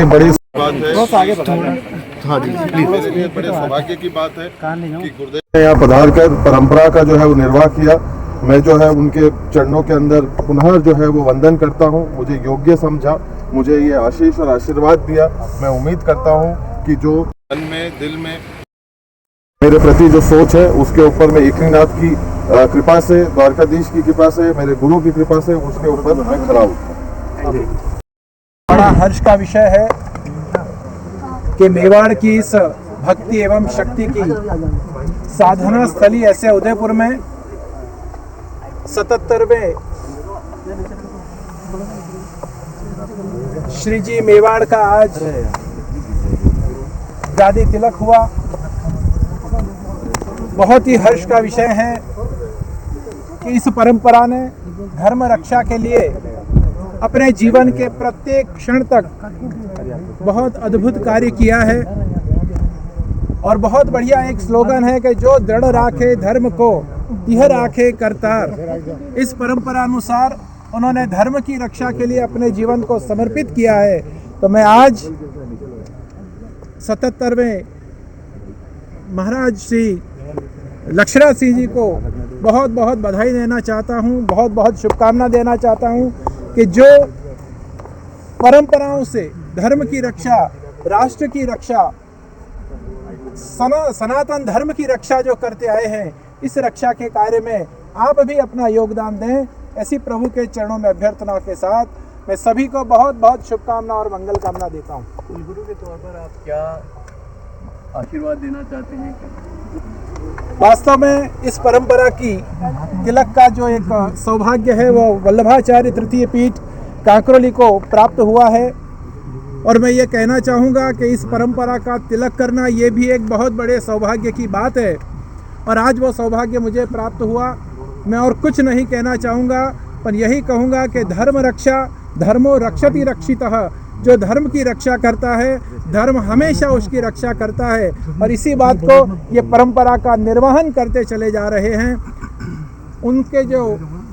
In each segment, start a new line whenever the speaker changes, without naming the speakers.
ही बड़ी
बात है।
हाँ जी प्लीज।
मेरे लिए बड़े सौभाग्य की बात है कि गुरुदेव
ने यहाँ पधार कर परंपरा का जो है वो निर्वाह किया। मैं जो है उनके चरणों के अंदर पुनः जो है वो वंदन करता हूँ। मुझे योग्य समझा, मुझे ये आशीष और आशीर्वाद दिया। मैं उम्मीद करता हूँ कि जो
मन में दिल में
मेरे प्रति जो सोच है उसके ऊपर मैं एकनाथ की कृपा से, द्वारकाधीश की कृपा से, मेरे गुरु की कृपा से उसके ऊपर मैं खड़ा हूँ।
बड़ा हर्ष का विषय है कि मेवाड़ की इस भक्ति एवं शक्ति की साधना स्थली ऐसे उदयपुर में 77वें श्री जी मेवाड़ का आज गादी तिलक हुआ। बहुत ही हर्ष का विषय है कि इस परंपरा ने धर्म रक्षा के लिए अपने जीवन के प्रत्येक क्षण तक बहुत अद्भुत कार्य किया है। और बहुत बढ़िया एक स्लोगन है कि जो दृढ़ राखे धर्म को तिह राखे करतार। इस परंपरा अनुसार उन्होंने धर्म की रक्षा के लिए अपने जीवन को समर्पित किया है। तो मैं आज 77वें महाराज श्री लक्षराज सिंह जी को बहुत बहुत बधाई देना चाहता हूँ, बहुत बहुत शुभकामना देना चाहता हूँ कि जो परंपराओं से धर्म की रक्षा, राष्ट्र की रक्षा, सनातन धर्म की रक्षा जो करते आए हैं, इस रक्षा के कार्य में आप भी अपना योगदान दें। ऐसी प्रभु के चरणों में अभ्यर्थना के साथ मैं सभी को बहुत बहुत शुभकामना और मंगल कामना देता हूँ।
कुलगुरु के तौर पर आप क्या आशीर्वाद देना चाहते हैं?
वास्तव में इस परंपरा की तिलक का जो एक सौभाग्य है वो वल्लभाचार्य तृतीय पीठ कांकरोली को प्राप्त हुआ है। और मैं ये कहना चाहूँगा कि इस परंपरा का तिलक करना ये भी एक बहुत बड़े सौभाग्य की बात है। और आज वो सौभाग्य मुझे प्राप्त हुआ। मैं और कुछ नहीं कहना चाहूँगा, पर यही कहूँगा कि धर्म रक्षा, धर्मो रक्षति रक्षितः। जो धर्म की रक्षा करता है, धर्म हमेशा उसकी रक्षा करता है। और इसी बात को ये परंपरा का निर्वहन करते चले जा रहे हैं। उनके जो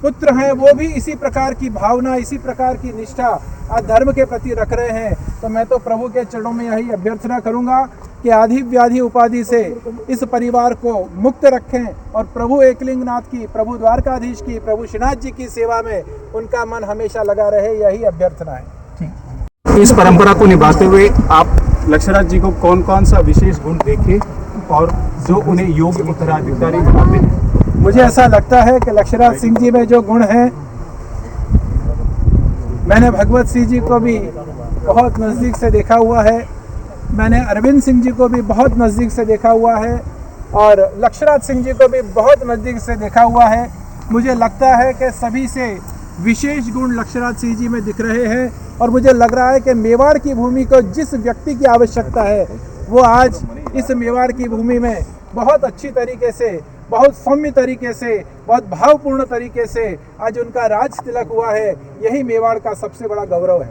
पुत्र हैं वो भी इसी प्रकार की भावना, इसी प्रकार की निष्ठा आज धर्म के प्रति रख रहे हैं। तो मैं तो प्रभु के चरणों में यही अभ्यर्थना करूंगा कि आधि व्याधि उपाधि से इस परिवार को मुक्त रखें और प्रभु एकलिंगनाथ की, प्रभु द्वारकाधीश की, प्रभु श्रीनाथ जी की सेवा में उनका मन हमेशा लगा रहे, यही अभ्यर्थना है।
इस परंपरा को निभाते हुए आप लक्षराज जी को कौन कौन सा विशेष गुण देखे और जो उन्हें योग्य उत्तराधिकारी बनाते हैं?
मुझे ऐसा लगता है कि लक्षराज सिंह जी में जो गुण हैं, मैंने भगवत सिंह जी को भी बहुत नज़दीक से देखा हुआ है, मैंने अरविंद सिंह जी को भी बहुत नज़दीक से देखा हुआ है और लक्षराज सिंह जी को भी बहुत नज़दीक से देखा हुआ है। मुझे लगता है कि सभी से विशेष गुण लक्षराज सिंह जी में दिख रहे हैं। और मुझे लग रहा है कि मेवाड़ की भूमि को जिस व्यक्ति की आवश्यकता है वो आज इस मेवाड़ की भूमि में बहुत अच्छी तरीके से, बहुत सौम्य तरीके से, बहुत भावपूर्ण तरीके से आज उनका राज तिलक हुआ है। यही मेवाड़ का सबसे बड़ा गौरव है।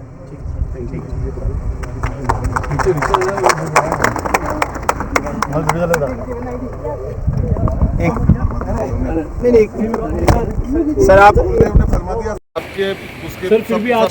सर आप
आपके उसके
सर फिर भी आज